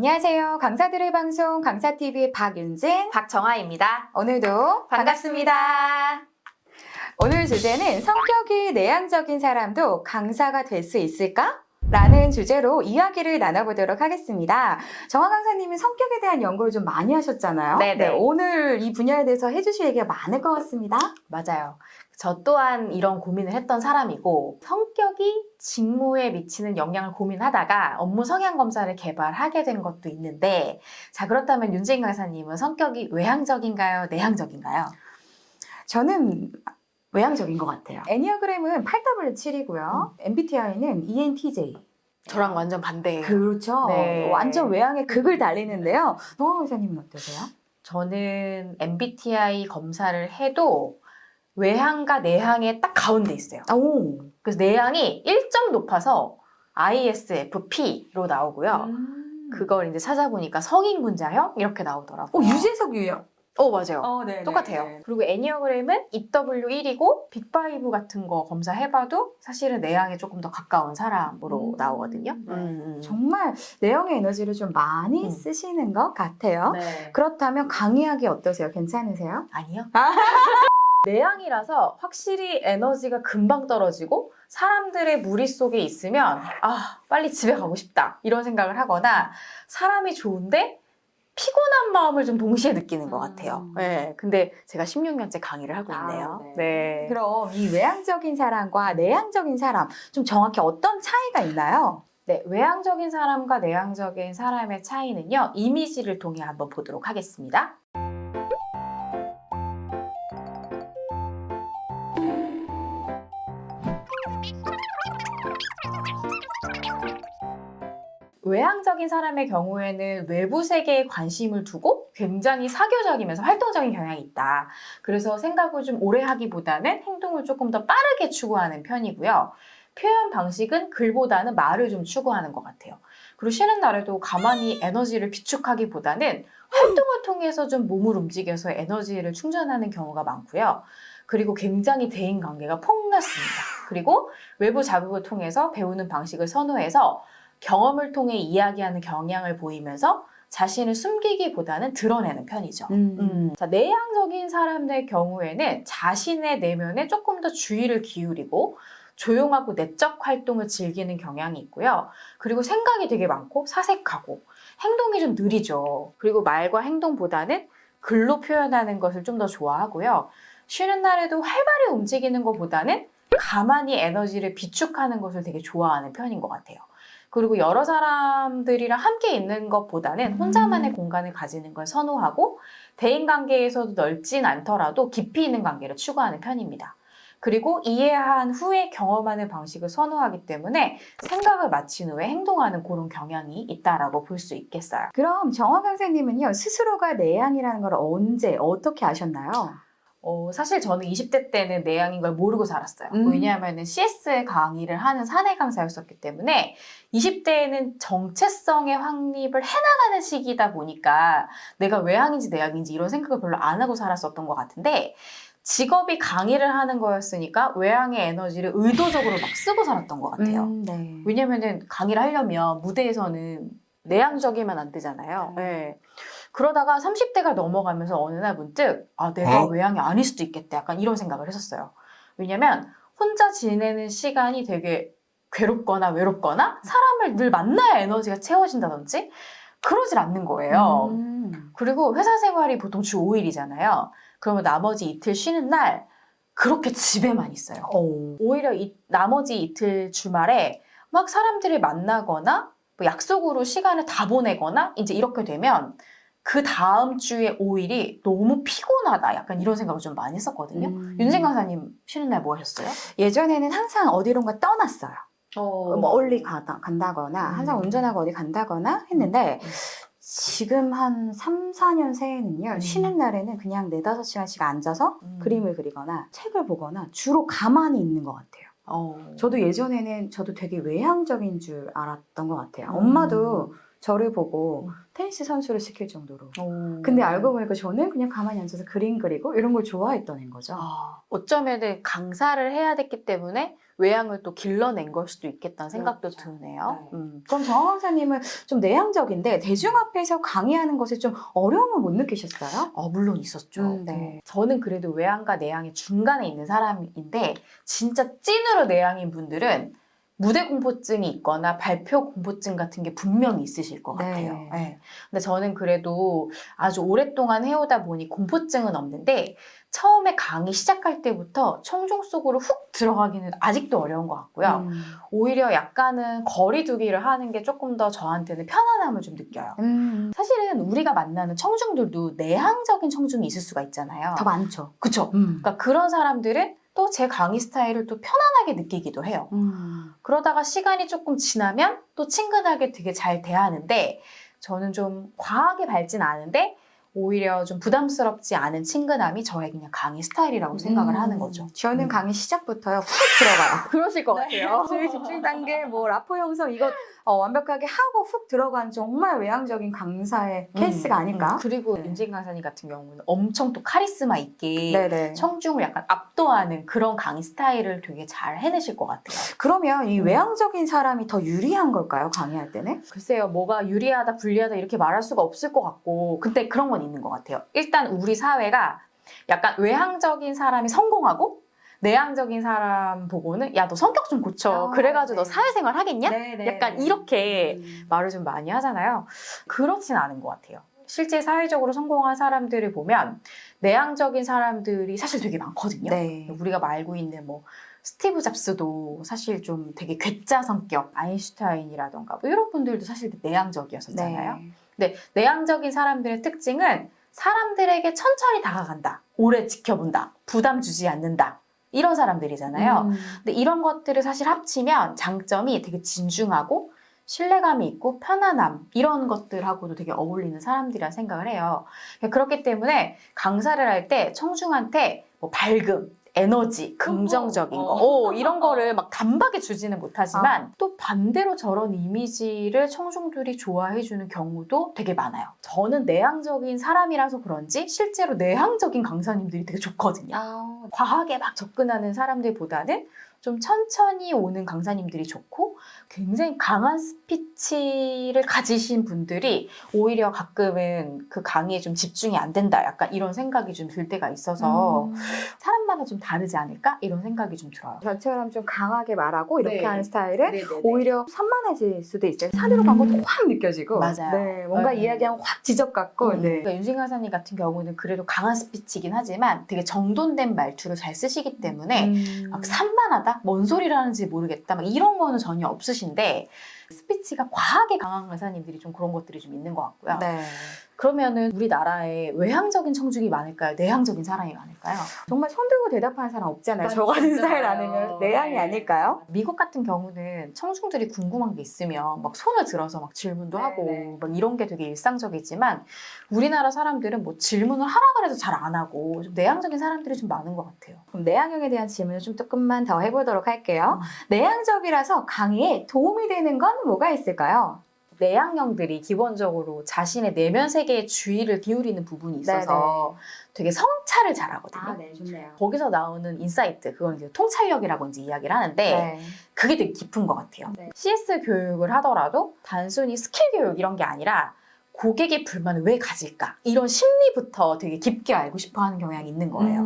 안녕하세요. 강사들의 방송 강사TV의 박윤진, 박정아입니다. 오늘도 반갑습니다. 오늘 주제는 성격이 내향적인 사람도 강사가 될 수 있을까? 라는 주제로 이야기를 나눠보도록 하겠습니다. 정아 강사님은 성격에 대한 연구를 좀 많이 하셨잖아요. 네네. 오늘 이 분야에 대해서 해주실 얘기가 많을 것 같습니다. 맞아요. 저 또한 이런 고민을 했던 사람이고 성격이 직무에 미치는 영향을 고민하다가 업무 성향 검사를 개발하게 된 것도 있는데, 자, 그렇다면 윤진 강사님은 성격이 외향적인가요? 내향적인가요? 저는 외향적인 것 같아요. 애니어그램은 8W7이고요. MBTI는 ENTJ. 저랑 완전 반대예요. 그렇죠. 네. 완전 외향의 극을 달리는데요. 정아 강사님은 어떠세요? 저는 MBTI 검사를 해도 외향과 내향의 딱 가운데 있어요. 오. 그래서 내향이 1점 높아서 ISFP로 나오고요. 그걸 이제 찾아보니까 성인군자형 이렇게 나오더라고요. 유재석 유형. 맞아요. 네. 똑같아요. 그리고 애니어그램은 EW1이고 빅5 같은 거 검사해봐도 사실은 내향에 조금 더 가까운 사람으로 나오거든요. 정말 내형의 에너지를 좀 많이 쓰시는 것 같아요. 네. 그렇다면 강의하기 어떠세요? 괜찮으세요? 아니요. 내향이라서 확실히 에너지가 금방 떨어지고 사람들의 무리 속에 있으면 빨리 집에 가고 싶다 이런 생각을 하거나, 사람이 좋은데 피곤한 마음을 좀 동시에 느끼는 것 같아요. 네, 근데 제가 16년째 강의를 하고 있네요. 네. 그럼 이 외향적인 사람과 내향적인 사람 좀 정확히 어떤 차이가 있나요? 네, 외향적인 사람과 내향적인 사람의 차이는요, 이미지를 통해 한번 보도록 하겠습니다. 외향적인 사람의 경우에는 외부 세계에 관심을 두고 굉장히 사교적이면서 활동적인 경향이 있다. 그래서 생각을 좀 오래 하기보다는 행동을 조금 더 빠르게 추구하는 편이고요. 표현 방식은 글보다는 말을 좀 추구하는 것 같아요. 그리고 쉬는 날에도 가만히 에너지를 비축하기보다는 활동을 통해서 좀 몸을 움직여서 에너지를 충전하는 경우가 많고요. 그리고 굉장히 대인관계가 폭넓습니다. 그리고 외부 자극을 통해서 배우는 방식을 선호해서 경험을 통해 이야기하는 경향을 보이면서 자신을 숨기기보다는 드러내는 편이죠. 자, 내향적인 사람들 경우에는 자신의 내면에 조금 더 주의를 기울이고 조용하고 내적 활동을 즐기는 경향이 있고요. 그리고 생각이 되게 많고 사색하고 행동이 좀 느리죠. 그리고 말과 행동보다는 글로 표현하는 것을 좀 더 좋아하고요. 쉬는 날에도 활발히 움직이는 것보다는 가만히 에너지를 비축하는 것을 되게 좋아하는 편인 것 같아요. 그리고 여러 사람들이랑 함께 있는 것보다는 혼자만의 공간을 가지는 걸 선호하고, 대인관계에서도 넓진 않더라도 깊이 있는 관계를 추구하는 편입니다. 그리고 이해한 후에 경험하는 방식을 선호하기 때문에 생각을 마친 후에 행동하는 그런 경향이 있다라고 볼 수 있겠어요. 그럼 정아 강사님은요, 스스로가 내향이라는 걸 언제, 어떻게 아셨나요? 사실 저는 20대 때는 내향인 걸 모르고 살았어요. 왜냐하면 CS 강의를 하는 사내 강사였었기 때문에 20대에는 정체성의 확립을 해나가는 시기다 보니까 내가 외향인지 내향인지 이런 생각을 별로 안 하고 살았었던 것 같은데, 직업이 강의를 하는 거였으니까 외향의 에너지를 의도적으로 막 쓰고 살았던 것 같아요. 네. 왜냐면은 강의를 하려면 무대에서는 내향적이면 안 되잖아요. 네. 그러다가 30대가 넘어가면서 어느 날 문득 내가 외향이 아닐 수도 있겠다, 약간 이런 생각을 했었어요. 왜냐면 혼자 지내는 시간이 되게 괴롭거나 외롭거나 사람을 늘 만나야 에너지가 채워진다든지 그러질 않는 거예요. 그리고 회사 생활이 보통 주 5일이잖아요. 그러면 나머지 이틀 쉬는 날 그렇게 집에만 있어요. 오히려 나머지 이틀 주말에 막 사람들을 만나거나 뭐 약속으로 시간을 다 보내거나 이제 이렇게 되면 그 다음 주에 5일이 너무 피곤하다, 약간 이런 생각을 좀 많이 했었거든요. 윤진 강사님 쉬는 날 뭐 하셨어요? 예전에는 항상 어디론가 떠났어요. 멀리 간다거나 항상 운전하고 어디 간다거나 했는데 지금 한 3, 4년 새에는요, 쉬는 날에는 그냥 4, 5시간씩 앉아서 그림을 그리거나 책을 보거나 주로 가만히 있는 것 같아요. 저도 예전에는 저도 되게 외향적인 줄 알았던 것 같아요. 엄마도 저를 보고 테니스 선수를 시킬 정도로. 오. 근데 알고 보니까 저는 그냥 가만히 앉아서 그림 그리고 이런 걸 좋아했던 애인 거죠. 어쩌면은 강사를 해야 됐기 때문에 외향을 또 길러낸 걸 수도 있겠다는 생각도 그렇죠. 드네요. 네. 그럼 정화 강사님은 좀 내향적인데 대중 앞에서 강의하는 것에 좀 어려움을 못 느끼셨어요? 물론 있었죠. 네. 저는 그래도 외향과 내향의 중간에 있는 사람인데 진짜 찐으로 내향인 분들은 무대 공포증이 있거나 발표 공포증 같은 게 분명히 있으실 것 같아요. 네. 네. 근데 저는 그래도 아주 오랫동안 해오다 보니 공포증은 없는데 처음에 강의 시작할 때부터 청중 속으로 훅 들어가기는 아직도 어려운 것 같고요. 오히려 약간은 거리 두기를 하는 게 조금 더 저한테는 편안함을 좀 느껴요. 사실은 우리가 만나는 청중들도 내향적인 청중이 있을 수가 있잖아요. 더 많죠. 그쵸? 그러니까 그런 사람들은 또 제 강의 스타일을 또 편안하게 느끼기도 해요. 그러다가 시간이 조금 지나면 또 친근하게 되게 잘 대하는데 저는 좀 과하게 밟진 않은데 오히려 좀 부담스럽지 않은 친근함이 저의 그냥 강의 스타일이라고 생각을 하는 거죠. 저는 강의 시작부터요 훅 들어가요. 그러실 것 같아요. 저희 집중 단계, 뭐 라포 형성 이거 완벽하게 하고 훅 들어간 정말 외향적인 강사의 케이스가 아닐까? 그리고 네. 윤진 강사님 같은 경우는 엄청 또 카리스마 있게 네네. 청중을 약간 압도하는 그런 강의 스타일을 되게 잘 해내실 것 같아요. 그러면 이 외향적인 사람이 더 유리한 걸까요? 강의할 때는? 글쎄요, 뭐가 유리하다, 불리하다 이렇게 말할 수가 없을 것 같고 근데 그런 건 있는 것 같아요. 일단 우리 사회가 약간 외향적인 사람이 성공하고 내향적인 사람 보고는 야, 너 성격 좀 고쳐. 그래가지고 너 사회생활 하겠냐? 약간 이렇게 말을 좀 많이 하잖아요. 그렇진 않은 것 같아요. 실제 사회적으로 성공한 사람들을 보면 내향적인 사람들이 사실 되게 많거든요. 네. 우리가 알고 있는 뭐 스티브 잡스도 사실 좀 되게 괴짜 성격, 아인슈타인이라던가 뭐 이런 분들도 사실 내향적이었었잖아요. 네. 근데 내향적인 사람들의 특징은 사람들에게 천천히 다가간다, 오래 지켜본다, 부담 주지 않는다. 이런 사람들이잖아요. 근데 이런 것들을 사실 합치면 장점이 되게 진중하고 신뢰감이 있고 편안함 이런 것들하고도 되게 어울리는 사람들이라 생각을 해요. 그렇기 때문에 강사를 할 때 청중한테 뭐 밝음, 에너지, 긍정적인 거 이런 거를 막 단박에 주지는 못하지만 또 반대로 저런 이미지를 청중들이 좋아해주는 경우도 되게 많아요. 저는 내향적인 사람이라서 그런지 실제로 내향적인 강사님들이 되게 좋거든요. 과하게 막 접근하는 사람들보다는 좀 천천히 오는 강사님들이 좋고 굉장히 강한 스피치를 가지신 분들이 오히려 가끔은 그 강의에 좀 집중이 안 된다. 약간 이런 생각이 좀 들 때가 있어서 사람마다 좀 다르지 않을까? 이런 생각이 좀 들어요. 저처럼 좀 강하게 말하고 이렇게 네. 하는 스타일은 네네네. 오히려 산만해질 수도 있어요. 사리로 간 것도 확 느껴지고. 맞아요. 네, 뭔가 네. 이야기하면 확 지적 같고. 네. 그러니까 윤진 강사님 같은 경우는 그래도 강한 스피치긴 하지만 되게 정돈된 말투를 잘 쓰시기 때문에 막 산만하다? 뭔 소리를 하는지 모르겠다. 막 이런 거는 전혀 없으신데 스피치가 과하게 강한 강사님들이 좀 그런 것들이 좀 있는 것 같고요. 네. 그러면은 우리나라에 외향적인 청중이 많을까요? 내향적인 사람이 많을까요? 정말 손 들고 대답하는 사람 없잖아요. 저 같은 스타일 아니면 내향이 아닐까요? 미국 같은 경우는 청중들이 궁금한 게 있으면 막 손을 들어서 막 질문도 하고 네네. 막 이런 게 되게 일상적이지만 우리나라 사람들은 뭐 질문을 하라 그래도 잘 안 하고 좀 내향적인 사람들이 좀 많은 것 같아요. 그럼 내향형에 대한 질문을 좀 조금만 더 해보도록 할게요. 내향적이라서 강의에 도움이 되는 건 뭐가 있을까요? 내향형들이 기본적으로 자신의 내면 세계에 주의를 기울이는 부분이 있어서 되게 성찰을 잘하거든요. 네, 좋네요. 거기서 나오는 인사이트, 그건 이제 통찰력이라고 이제 이야기를 하는데 그게 되게 깊은 것 같아요. 네. CS 교육을 하더라도 단순히 스킬 교육 이런 게 아니라 고객의 불만을 왜 가질까? 이런 심리부터 되게 깊게 알고 싶어 하는 경향이 있는 거예요.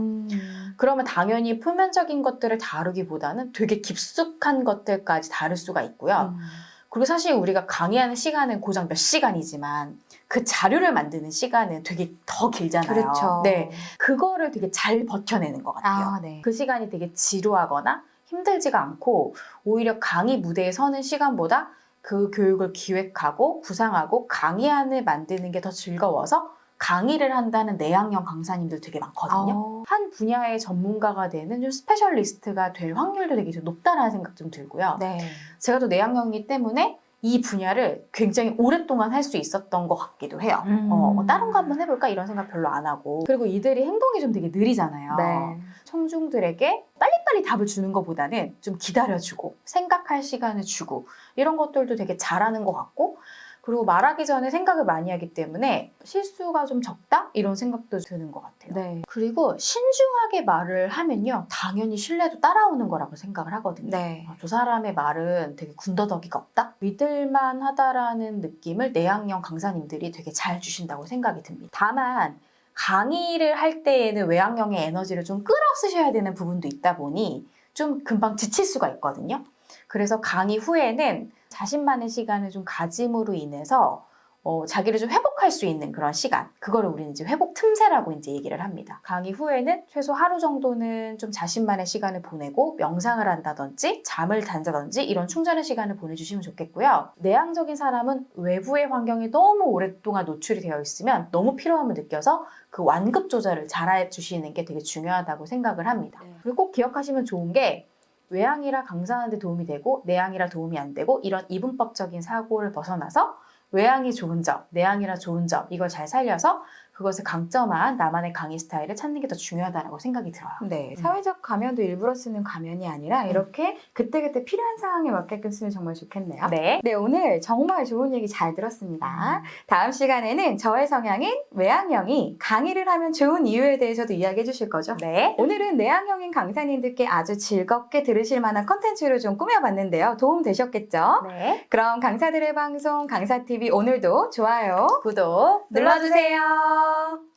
그러면 당연히 표면적인 것들을 다루기보다는 되게 깊숙한 것들까지 다룰 수가 있고요. 그리고 사실 우리가 강의하는 시간은 고작 몇 시간이지만 그 자료를 만드는 시간은 되게 더 길잖아요. 그렇죠. 네, 그거를 되게 잘 버텨내는 것 같아요. 네. 그 시간이 되게 지루하거나 힘들지가 않고 오히려 강의 무대에 서는 시간보다 그 교육을 기획하고 구상하고 강의안을 만드는 게 더 즐거워서 강의를 한다는 내향형 강사님들 되게 많거든요. 한 분야의 전문가가 되는 좀 스페셜리스트가 될 확률도 되게 좀 높다라는 생각 좀 들고요. 네. 제가 또 내향형이기 때문에 이 분야를 굉장히 오랫동안 할 수 있었던 것 같기도 해요. 뭐 다른 거 한번 해볼까 이런 생각 별로 안 하고. 그리고 이들이 행동이 좀 되게 느리잖아요. 네. 청중들에게 빨리빨리 답을 주는 것보다는 좀 기다려주고 생각할 시간을 주고 이런 것들도 되게 잘하는 것 같고, 그리고 말하기 전에 생각을 많이 하기 때문에 실수가 좀 적다? 이런 생각도 드는 것 같아요. 네. 그리고 신중하게 말을 하면요. 당연히 신뢰도 따라오는 거라고 생각을 하거든요. 네. 저 사람의 말은 되게 군더더기가 없다? 믿을만 하다라는 느낌을 내향형 강사님들이 되게 잘 주신다고 생각이 듭니다. 다만 강의를 할 때에는 외향형의 에너지를 좀 끌어 쓰셔야 되는 부분도 있다 보니 좀 금방 지칠 수가 있거든요. 그래서 강의 후에는 자신만의 시간을 좀 가짐으로 인해서 자기를 좀 회복할 수 있는 그런 시간, 그거를 우리는 이제 회복 틈새라고 이제 얘기를 합니다. 강의 후에는 최소 하루 정도는 좀 자신만의 시간을 보내고 명상을 한다든지 잠을 잔다든지 이런 충전의 시간을 보내주시면 좋겠고요. 내향적인 사람은 외부의 환경에 너무 오랫동안 노출이 되어 있으면 너무 피로함을 느껴서 그 완급 조절을 잘 해주시는 게 되게 중요하다고 생각을 합니다. 그리고 꼭 기억하시면 좋은 게 외향이라 강사하는 데 도움이 되고 내향이라 도움이 안 되고 이런 이분법적인 사고를 벗어나서 외향이 좋은 점, 내향이라 좋은 점 이걸 잘 살려서 그것을 강점한 나만의 강의 스타일을 찾는 게 더 중요하다고 생각이 들어요. 네, 사회적 가면도 일부러 쓰는 가면이 아니라 이렇게 그때그때 필요한 상황에 맞게끔 쓰면 정말 좋겠네요. 네. 네, 오늘 정말 좋은 얘기 잘 들었습니다. 다음 시간에는 저의 성향인 외향형이 강의를 하면 좋은 이유에 대해서도 이야기해 주실 거죠? 네. 오늘은 내향형인 강사님들께 아주 즐겁게 들으실 만한 컨텐츠로 좀 꾸며봤는데요. 도움 되셨겠죠? 네. 그럼 강사들의 방송 강사TV 오늘도 좋아요, 구독 눌러주세요.